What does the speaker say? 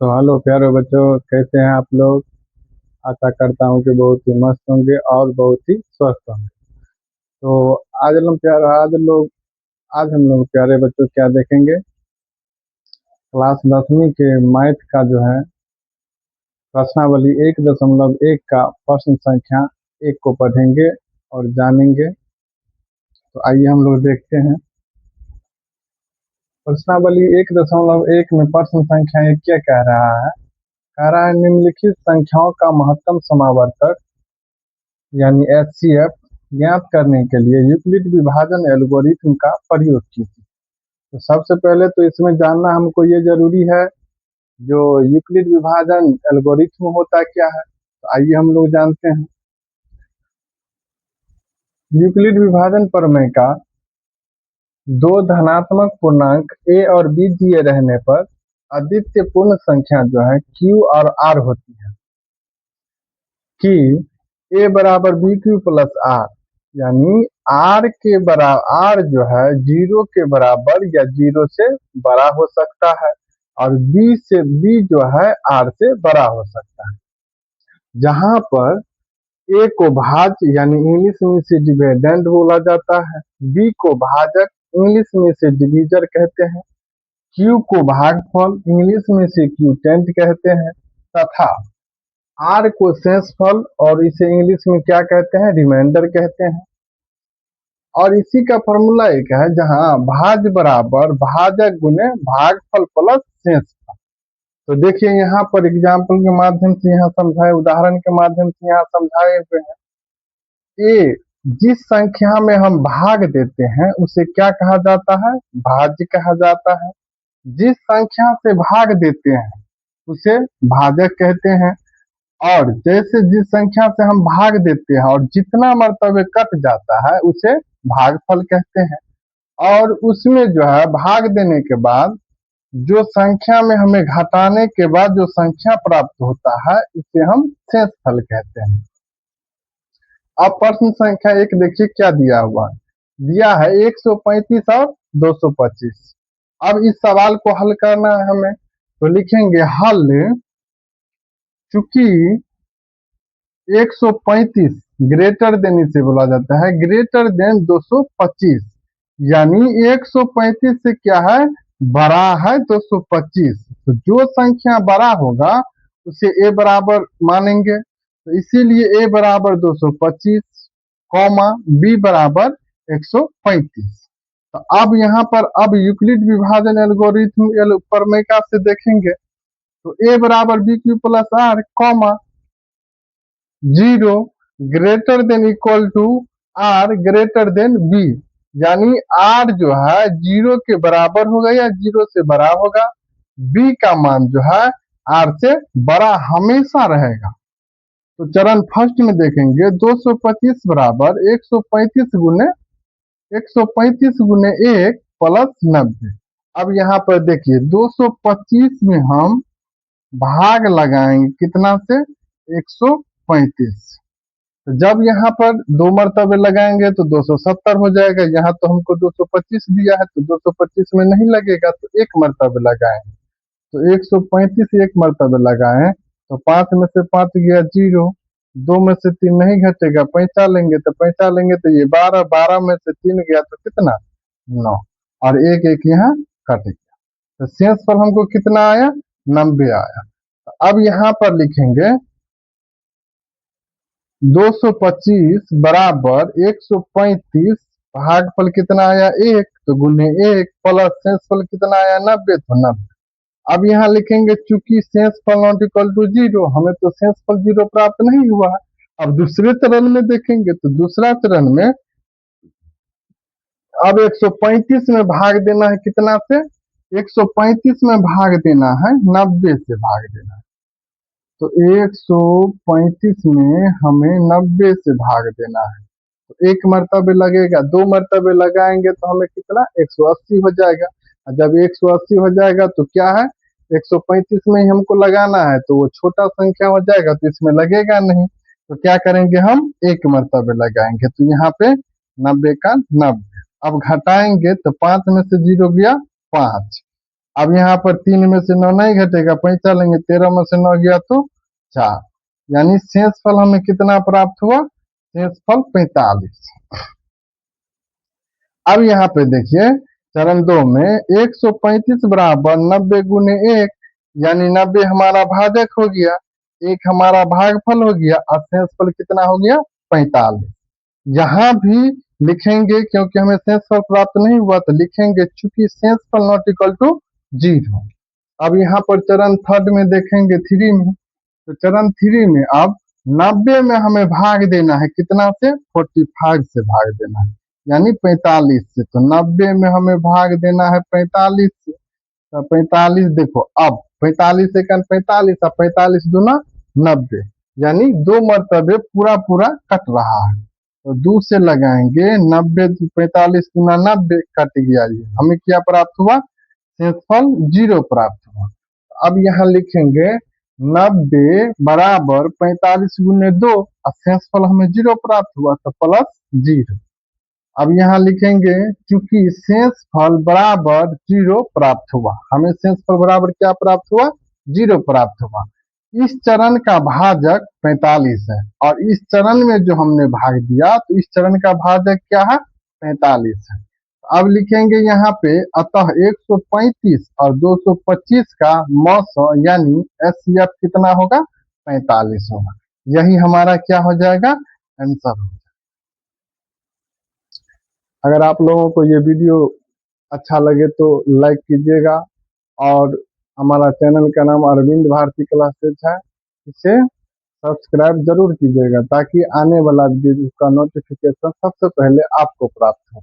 तो हेलो प्यारे बच्चों, कैसे हैं आप लोग। आशा करता हूं कि बहुत ही मस्त होंगे और बहुत ही स्वस्थ होंगे। तो आज हम लोग प्यारे बच्चों क्या देखेंगे। क्लास 10वीं के मैथ का जो है प्रश्नावली 1.1 का प्रश्न संख्या 1 को पढ़ेंगे और जानेंगे। तो आइए हम लोग देखते हैं। प्रश्नावली 1.1 में प्रश्न संख्या 1 क्या कह रहा है। कह रहा है निम्नलिखित संख्याओं का महत्तम समावर्तक यानी HCF ज्ञात करने के लिए यूक्लिड विभाजन एल्गोरिथ्म का प्रयोग कीजिए। तो सबसे पहले तो इसमें जानना हमको ये जरूरी है, जो यूक्लिड विभाजन एल्गोरिथ्म होता क्या है। तो आइए हम लोग जानते हैं। यूक्लिड विभाजन प्रमेय का दो धनात्मक पूर्णांक a और b दिए रहने पर अद्वितीय पूर्ण संख्या जो है Q और R होती है कि a बराबर बी क्यू प्लस आर, यानी आर के बराबर आर जो है 0 के बराबर या 0 से बड़ा हो सकता है और बी जो है आर से बड़ा हो सकता है। जहां पर ए को भाज्य यानी इंग्लिश में इसे डिविडेंड बोला जाता है, बी को भाजक इंग्लिश में इसे डिवीजर कहते हैं, क्यू को भागफल इंग्लिश में इसे क्यूटेंट कहते हैं, तथा आर को शेषफल और इसे इंग्लिश में क्या कहते हैं, रिमाइंडर कहते हैं। और इसी का फॉर्मूला एक है जहां भाज्य बराबर भाजक गुने भागफल प्लस शेषफल। तो देखिए यहाँ पर एग्जाम्पल के माध्यम से यहाँ समझाए, उदाहरण के माध्यम से यहाँ समझाए हुए हैं। ए जिस संख्या में हम भाग देते हैं उसे क्या कहा जाता है, भाज्य कहा जाता है। जिस संख्या से भाग देते हैं उसे भाजक कहते हैं। और जैसे जिस संख्या से हम भाग देते हैं और जितना मर्तबे कट जाता है उसे भागफल कहते हैं। और उसमें जो है भाग देने के बाद जो संख्या में हमें घटाने के बाद जो संख्या प्राप्त होता है इसे हम शेषफल कहते हैं। अब प्रश्न संख्या 1 देखिए क्या दिया हुआ है। दिया है 135 और 225। अब इस सवाल को हल करना है हमें, तो लिखेंगे हल। चूंकि 135 ग्रेटर देन इसे बोला जाता है ग्रेटर देन 225, यानी 135 से क्या है, बड़ा है 225। तो जो संख्या बड़ा होगा उसे ए बराबर मानेंगे। तो इसीलिए ए बराबर 225 कॉमा बी बराबर 135। तो अब यहाँ पर अब यूक्लिड विभाजन एल्गोरिथ्म प्रमेय से देखेंगे। तो ए बराबर B Q plus R comma 0 greater than equal to R greater than B, यानी आर जो है 0 के बराबर होगा या 0 से बड़ा होगा, बी का मान जो है आर से बड़ा हमेशा रहेगा। तो चरण फर्स्ट में देखेंगे 225 बराबर 135 गुने 1 प्लस 90। अब यहाँ पर देखिए 225 में हम भाग लगाएंगे कितना से, 135। तो जब यहाँ पर 2 मरतबे लगाएंगे तो 270 हो जाएगा। यहाँ तो हमको 225 दिया है तो 225 में नहीं लगेगा, तो 1 मरतबे लगाएंगे। तो 135 1 मरतबे लगाएं तो 5 में से 5 गया 0, 2 में से 3 नहीं घटेगा, 5 लेंगे तो ये 12, 12 में से 3 गया तो कितना, 9, और 1 1 यहाँ कट गया। तो शेषफल हमको कितना आया, 90 आया। तो अब यहाँ पर लिखेंगे 225 बराबर 135, भागफल कितना आया 1, तो गुने 1 प्लस शेषफल कितना आया 90, तो 90। अब यहाँ लिखेंगे चूंकि शेषफल नॉट इक्वल टू 0, हमें तो शेषफल 0 प्राप्त नहीं हुआ है। अब दूसरे चरण में देखेंगे तो दूसरा चरण में अब 135 में भाग देना है कितना से, 135 में भाग देना है 90 से भाग देना है। तो 135 में हमें 90 से भाग देना है। तो 1 मरतबे लगेगा, 2 मरतबे लगाएंगे तो हमें कितना 180 हो जाएगा। और जब 180 हो जाएगा तो क्या है, 135 में ही हमको लगाना है तो वो छोटा संख्या हो जाएगा तो इसमें लगेगा नहीं। तो क्या करेंगे, हम 1 मरतबे लगाएंगे। तो यहाँ पे 90 का 90। अब घटाएंगे तो 5 में से 0 गया 5। अब यहाँ पर 3 में से 9 नहीं घटेगा, पैंचा लेंगे, 13 में से 9 गया तो 4, यानी शेषफल हमें कितना प्राप्त हुआ, शेषफल 45। अब यहाँ पे देखिए चरण 2 में 135 बराबर 90 गुने 1, यानी 90 हमारा भाजक हो गया, 1 हमारा भागफल हो गया, और शेषफल कितना हो गया, 45। यहाँ भी लिखेंगे, क्योंकि हमें शेषफल प्राप्त नहीं हुआ तो लिखेंगे चूंकि शेषफल नॉट इक्वल टू 0। अब यहाँ पर चरण 3 में देखेंगे 3 में, तो चरण 3 में अब 90 में हमें भाग देना है, कितना से, 45 से भाग देना है, यानी 45 से। तो 90 में हमें भाग देना है 45 से, तो 45 देखो, अब 45 सेकंड 45, अब 45 दूना 90, यानी 2 मरतबे पूरा पूरा कट रहा है, तो 2 से लगाएंगे, 90 45 दूना 90 कट गया, ये हमें क्या प्राप्त हुआ, शेषफल 0 प्राप्त हुआ। अब यहाँ लिखेंगे 90 बराबर 45 गुने 2, और शेषफल हमें 0 प्राप्त हुआ, तो प्लस 0। अब यहाँ लिखेंगे चूंकि शेषफल बराबर 0 प्राप्त हुआ, हमें शेषफल बराबर क्या प्राप्त हुआ, 0 प्राप्त हुआ। इस चरण का भाजक 45 है, और इस चरण में जो हमने भाग दिया, तो इस चरण का भाजक क्या है, 45 है। अब लिखेंगे यहाँ पे, अतः 135 और 225 का मौसो यानी एचसीएफ कितना होगा, 45 होगा। यही हमारा क्या हो जाएगा, आंसर हो। अगर आप लोगों को ये वीडियो अच्छा लगे तो लाइक कीजिएगा, और हमारा चैनल का नाम अरविंद भारती क्लासेज है, इसे सब्सक्राइब जरूर कीजिएगा, ताकि आने वाला वीडियो का नोटिफिकेशन सबसे पहले आपको प्राप्त हो।